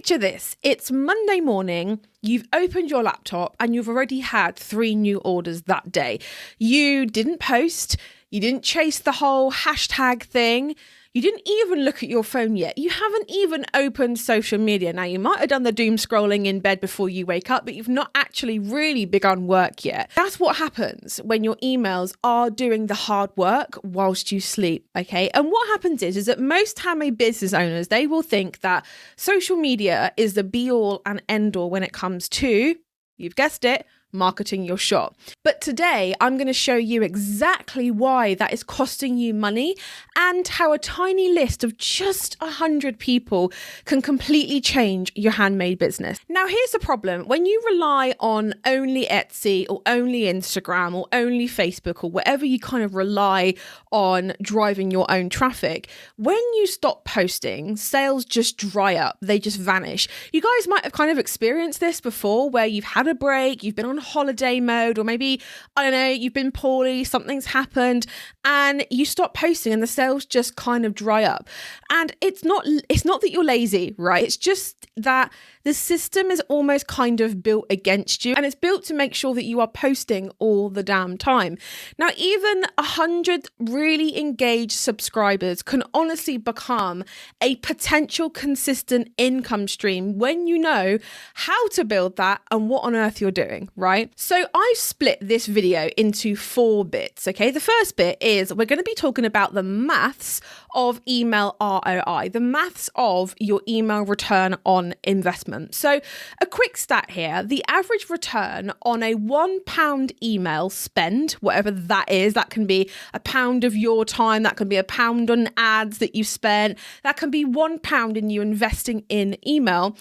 picture this. It's Monday morning. You've opened your laptop and you've already had 3 new orders that day. You didn't post. You didn't chase the whole hashtag thing. You didn't even look at your phone yet. You haven't even opened social media. Now, you might have done the doom scrolling in bed before you wake up, but you've not actually really begun work yet. That's what happens when your emails are doing the hard work whilst you sleep, okay? And what happens is that most handmade business owners, they will think that social media is the be all and end all when it comes to, you've guessed it, marketing your shop. But today I'm going to show you exactly why that is costing you money and how a tiny list of just 100 people can completely change your handmade business. Now, here's the problem. When you rely on only Etsy or only Instagram or only Facebook or whatever you kind of rely on driving your own traffic, when you stop posting, sales just dry up. They just vanish. You guys might have kind of experienced this before where you've had a break, you've been on holiday mode, or maybe, I don't know, you've been poorly, something's happened and you stop posting and the sales just kind of dry up. And it's not that you're lazy, right? It's just that the system is almost kind of built against you, and it's built to make sure that you are posting all the damn time. Now, even 100 really engaged subscribers can honestly become a potential consistent income stream when you know how to build that and what on earth you're doing, right? So I've split this video into 4 bits, okay? The first bit is we're going to be talking about the maths of email ROI, the maths of your email return on investment. So a quick stat here, the average return on a £1 email spend, whatever that is, that can be £1 of your time, that can be £1 on ads that you spent, that can be £1 in you investing in email.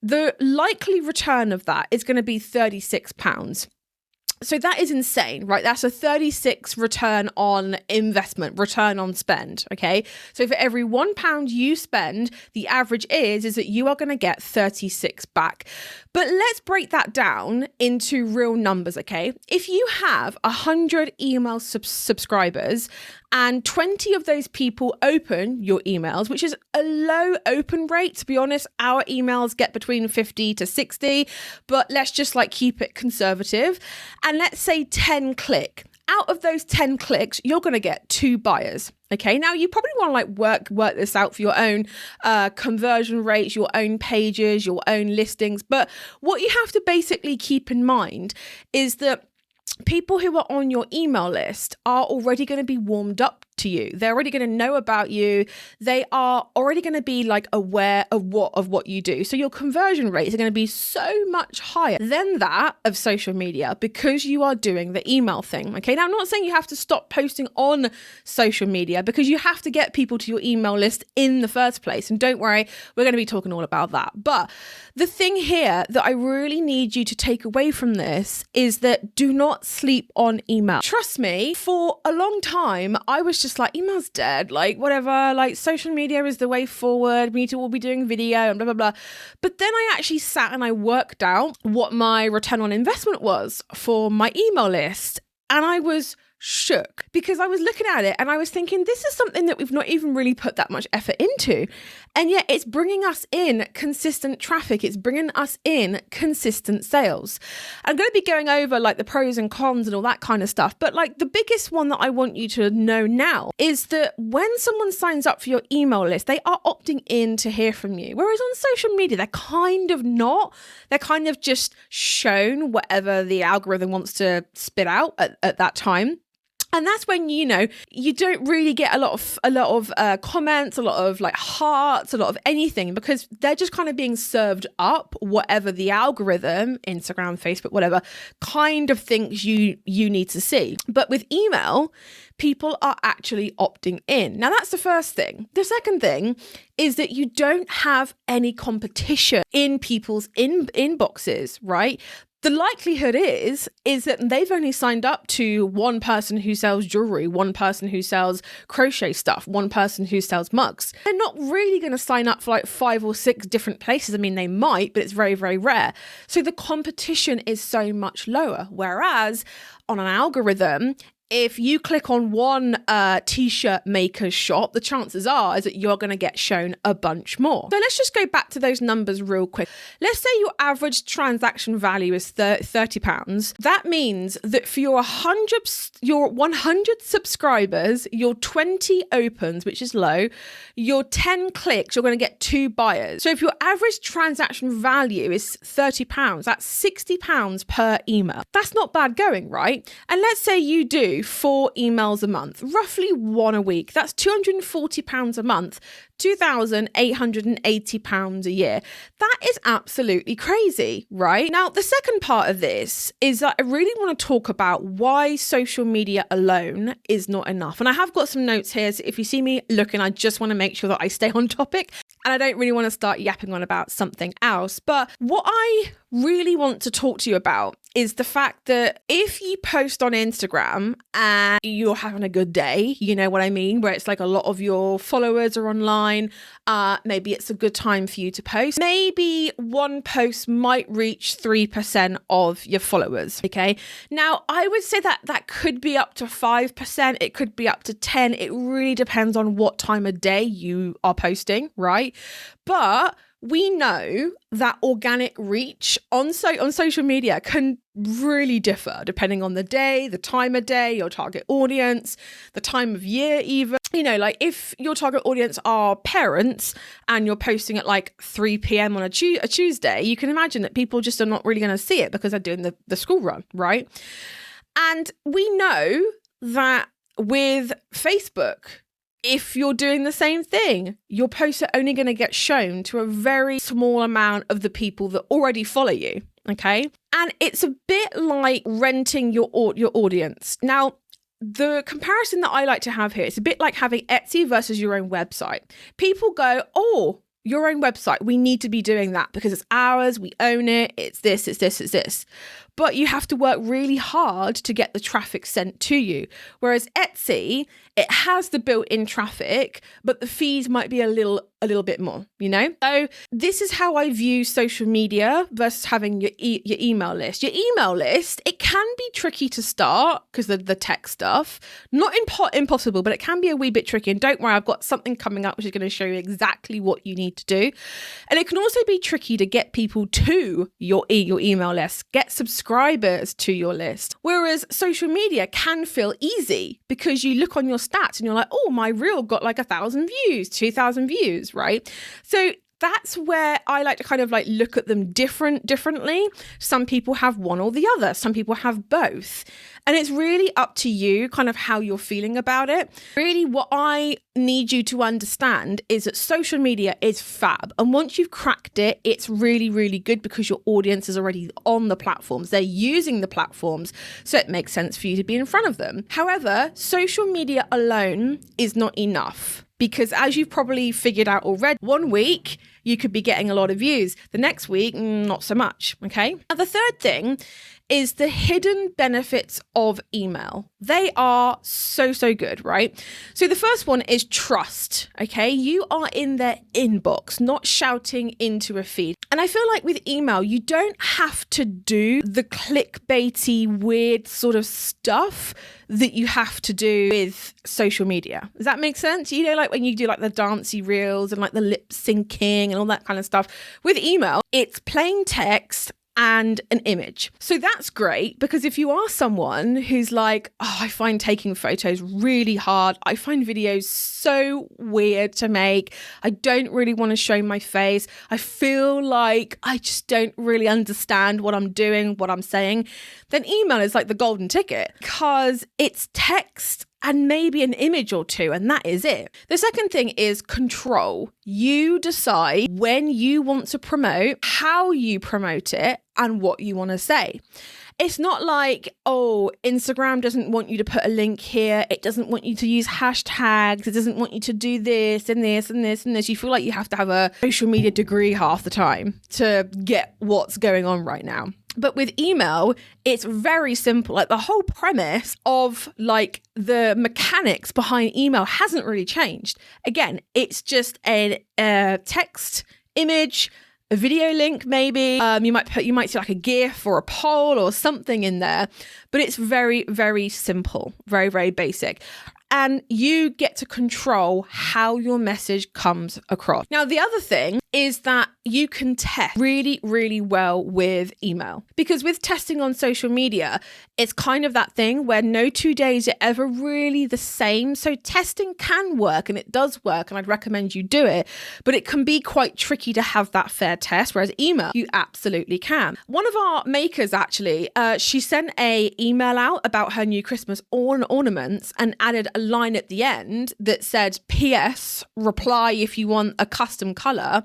The likely return of that is going to be £36. So that is insane, right? That's a 36 return on investment, return on spend, okay? So for every £1 you spend, the average is that you are going to get 36 back. But let's break that down into real numbers, okay? If you have 100 email subscribers and 20 of those people open your emails, which is a low open rate, to be honest, our emails get between 50 to 60, but let's just keep it conservative. And let's say 10 click. Out of those 10 clicks, you're going to get 2 buyers. Okay, now you probably want to work this out for your own conversion rates, your own pages, your own listings. But what you have to basically keep in mind is that people who are on your email list are already going to be warmed up to you. They're already going to know about you. They are already going to be aware of what you do. So your conversion rates are going to be so much higher than that of social media because you are doing the email thing. Okay. Now, I'm not saying you have to stop posting on social media because you have to get people to your email list in the first place. And don't worry, we're going to be talking all about that. But the thing here that I really need you to take away from this is that do not sleep on email. Trust me, for a long time, I was just email's dead, whatever, social media is the way forward. We need to all be doing video and blah, blah, blah. But then I actually sat and I worked out what my return on investment was for my email list. And I was shook because I was looking at it and I was thinking, this is something that we've not even really put that much effort into. And yet it's bringing us in consistent traffic. It's bringing us in consistent sales. I'm going to be going over the pros and cons and all that kind of stuff. But the biggest one that I want you to know now is that when someone signs up for your email list, they are opting in to hear from you. Whereas on social media, they're kind of not. They're kind of just shown whatever the algorithm wants to spit out at that time. And that's when, you don't really get a lot of comments, a lot of hearts, a lot of anything, because they're just kind of being served up whatever the algorithm, Instagram, Facebook, whatever, kind of thinks you need to see. But with email, people are actually opting in. Now, that's the first thing. The second thing is that you don't have any competition in people's inboxes, right? The likelihood is that they've only signed up to one person who sells jewelry, one person who sells crochet stuff, one person who sells mugs. They're not really going to sign up for 5 or 6 different places. I mean, they might, but it's very, very rare. So the competition is so much lower. Whereas on an algorithm, if you click on one t-shirt maker's shop, the chances are is that you're going to get shown a bunch more. So let's just go back to those numbers real quick. Let's say your average transaction value is £30. That means that for your 100 subscribers, your 20 opens, which is low, your 10 clicks, you're going to get 2 buyers. So if your average transaction value is £30, that's £60 per email. That's not bad going, right? And let's say you do 4 emails a month, roughly 1 a week. That's £240 a month, £2,880 a year. That is absolutely crazy, right? Now, the second part of this is that I really want to talk about why social media alone is not enough. And I have got some notes here. So if you see me looking, I just want to make sure that I stay on topic and I don't really want to start yapping on about something else. But what I really want to talk to you about is the fact that if you post on Instagram and you're having a good day, you know what I mean, where it's like a lot of your followers are online, maybe it's a good time for you to post. Maybe one post might reach 3% of your followers, okay? Now, I would say that that could be up to 5%, it could be up to 10. It really depends on what time of day you are posting, right? But we know that organic reach on social media can really differ depending on the day, the time of day, your target audience, the time of year even. You know, like if your target audience are parents and you're posting at like 3 p.m. on a Tuesday, you can imagine that people just are not really going to see it because they're doing the school run, right? And we know that with Facebook, if you're doing the same thing, your posts are only going to get shown to a very small amount of the people that already follow you, okay? And it's a bit like renting your audience. Now, the comparison that I like to have here, it's a bit like having Etsy versus your own website. People go, oh, your own website, we need to be doing that because it's ours, we own it, it's this, it's this, it's this. But you have to work really hard to get the traffic sent to you. Whereas Etsy, it has the built-in traffic, but the fees might be a little bit more, you know? So this is how I view social media versus having your email list. Your email list, it can be tricky to start because of the tech stuff. Not impossible, but it can be a wee bit tricky. And don't worry, I've got something coming up which is going to show you exactly what you need to do. And it can also be tricky to get people to your email list, get subscribers to your list. Whereas social media can feel easy because you look on your stats and you're like, oh, my reel got like 1,000 views, 2,000 views, right? So that's where I like to kind of like look at them differently. Some people have one or the other. Some people have both. And it's really up to you kind of how you're feeling about it. Really, what I need you to understand is that social media is fab. And once you've cracked it, it's really, really good because your audience is already on the platforms. They're using the platforms. So it makes sense for you to be in front of them. However, social media alone is not enough. Because as you've probably figured out already, 1 week, you could be getting a lot of views. The next week, not so much, okay? And the third thing is the hidden benefits of email. They are so good, right? So the first one is trust, okay? You are in their inbox, not shouting into a feed. And I feel like with email, you don't have to do the clickbaity, weird sort of stuff that you have to do with social media. Does that make sense? You know, like when you do like the dancey reels and like the lip syncing and all that kind of stuff. With email, it's plain text and an image. So that's great because if you are someone who's like, oh, I find taking photos really hard. I find videos so weird to make. I don't really want to show my face. I feel like I just don't really understand what I'm doing, what I'm saying. Then email is like the golden ticket because it's text and maybe an image or two, and that is it. The second thing is control. You decide when you want to promote, how you promote it, and what you want to say. It's not like, oh, Instagram doesn't want you to put a link here. It doesn't want you to use hashtags. It doesn't want you to do this and this and this and this. You feel like you have to have a social media degree half the time to get what's going on right now. But with email, it's very simple. Like the whole premise of like the mechanics behind email hasn't really changed. Again, it's just a text, image, a video link maybe. You might see like a GIF or a poll or something in there, but it's very, very simple, very, very basic. And you get to control how your message comes across. Now, the other thing is that you can test really, really well with email, because with testing on social media, it's kind of that thing where no 2 days are ever really the same. So testing can work, and it does work, and I'd recommend you do it, but it can be quite tricky to have that fair test, whereas email, you absolutely can. One of our makers actually, she sent a email out about her new Christmas ornaments and added a line at the end that said, PS, reply if you want a custom color.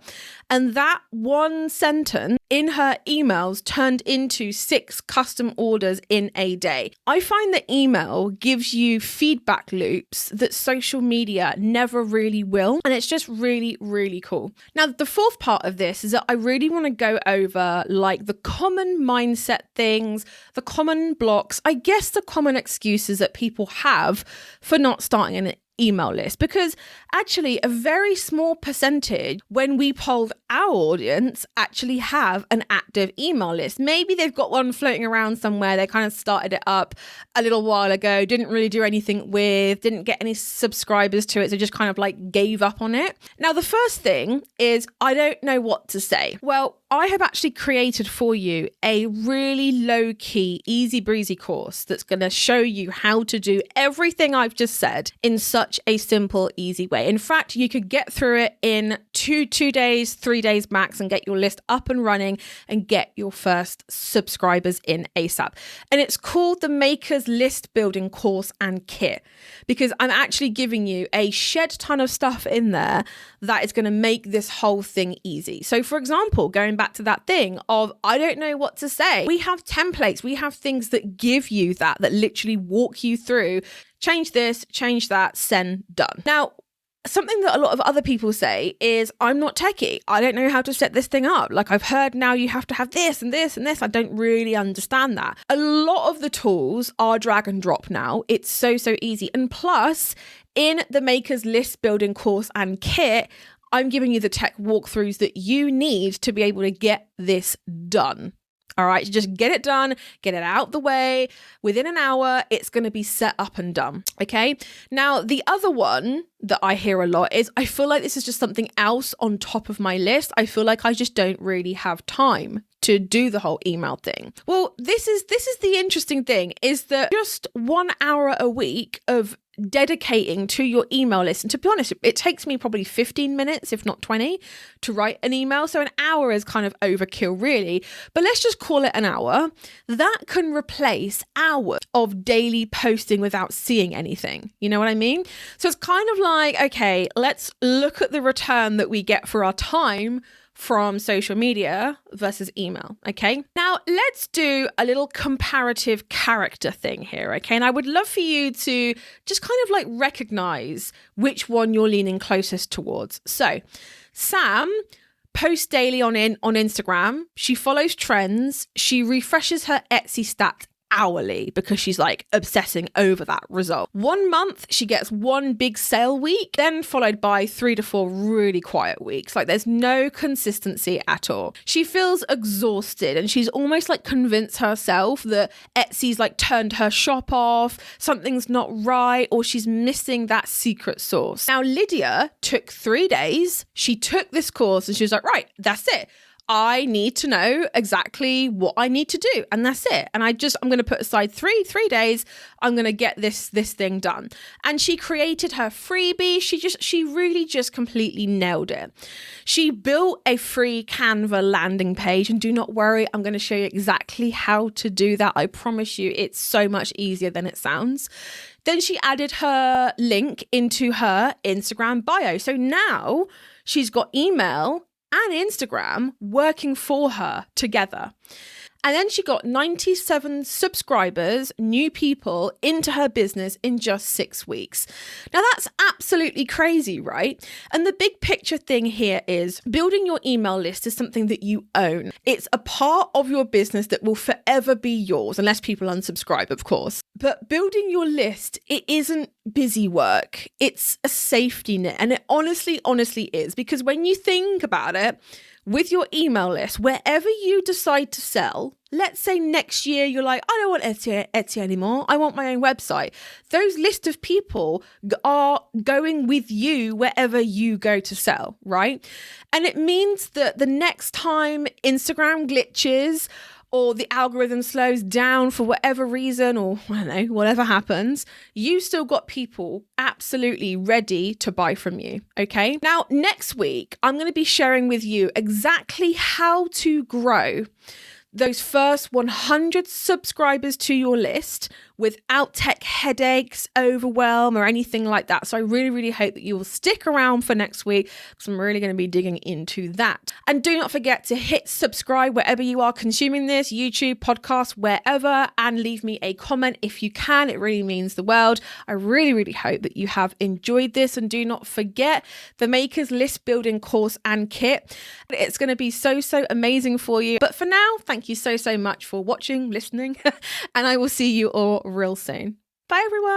And that one sentence in her emails turned into 6 custom orders in a day. I find that email gives you feedback loops that social media never really will. And it's just really, really cool. Now, the fourth part of this is that I really want to go over like the common mindset things, the common blocks, I guess the common excuses that people have for not starting an email list, because actually a very small percentage, when we polled our audience, actually have an active email list. Maybe they've got one floating around somewhere. They kind of started it up a little while ago, didn't really do anything with, didn't get any subscribers to it. So just kind of like gave up on it. Now, the first thing is, I don't know what to say. Well, I have actually created for you a really low key, easy breezy course that's going to show you how to do everything I've just said in such a simple, easy way. In fact, you could get through it in 2 days, 3 days max, and get your list up and running and get your first subscribers in ASAP. And it's called the Maker's List Building Course and Kit, because I'm actually giving you a shed ton of stuff in there that is going to make this whole thing easy. So for example, going back to that thing of, I don't know what to say, we have templates, we have things that give you that literally walk you through, change this, change that, send, done. Now, something that a lot of other people say is, I'm not techie. I don't know how to set this thing up. Like, I've heard now you have to have this and this and this. I don't really understand that. A lot of the tools are drag and drop now. It's so easy. And plus, in the Maker's List Building Course and Kit, I'm giving you the tech walkthroughs that you need to be able to get this done. All right, so just get it done, get it out the way. Within an hour, it's going to be set up and done. Okay. Now, the other one that I hear a lot is, I feel like this is just something else on top of my list. I feel like I just don't really have time to do the whole email thing. Well, this is the interesting thing, is that just 1 hour a week of dedicating to your email list, and to be honest, it takes me probably 15 minutes, if not 20, to write an email. So an hour is kind of overkill, really. But let's just call it an hour. That can replace hours of daily posting without seeing anything. You know what I mean? So it's kind of like, okay, let's look at the return that we get for our time from social media versus email. Okay. Now let's do a little comparative character thing here. Okay. And I would love for you to just kind of like recognize which one you're leaning closest towards. So Sam posts daily on Instagram. She follows trends. She refreshes her Etsy stats hourly because she's like obsessing over that result. 1 month, she gets one big sale week, then followed by 3 to 4 really quiet weeks. Like, there's no consistency at all. She feels exhausted, and she's almost like convinced herself that Etsy's like turned her shop off, something's not right, or she's missing that secret sauce. Now, Lydia took 3 days. She took this course and she was like, right, that's it. I need to know exactly what I need to do, and that's it. And I'm going to put aside three days. I'm going to get this thing done. And she created her freebie. She really just completely nailed it. She built a free Canva landing page, and do not worry, I'm going to show you exactly how to do that. I promise you, it's so much easier than it sounds. Then she added her link into her Instagram bio. So now she's got email and Instagram working for her together. And then she got 97 subscribers, new people into her business in just 6 weeks. Now that's absolutely crazy, right? And the big picture thing here is building your email list is something that you own. It's a part of your business that will forever be yours, unless people unsubscribe, of course. But building your list, it isn't busy work. It's a safety net. And it honestly is, because when you think about it, with your email list, wherever you decide to sell. Let's say next year you're like, I don't want Etsy anymore. I want my own website. Those list of people are going with you wherever you go to sell, right? And it means that the next time Instagram glitches or the algorithm slows down for whatever reason, or I don't know, whatever happens, you still got people absolutely ready to buy from you, okay? Now, next week, I'm going to be sharing with you exactly how to grow those first 100 subscribers to your list without tech headaches, overwhelm, or anything like that. So I really, really hope that you will stick around for next week, because I'm really going to be digging into that. And do not forget to hit subscribe wherever you are consuming this, YouTube, podcast, wherever, and leave me a comment if you can. It really means the world. I really, really hope that you have enjoyed this, and do not forget the Makers List Building course and kit. It's going to be so amazing for you. But for now, thank you so much for watching, listening, and I will see you all real soon. Bye, everyone.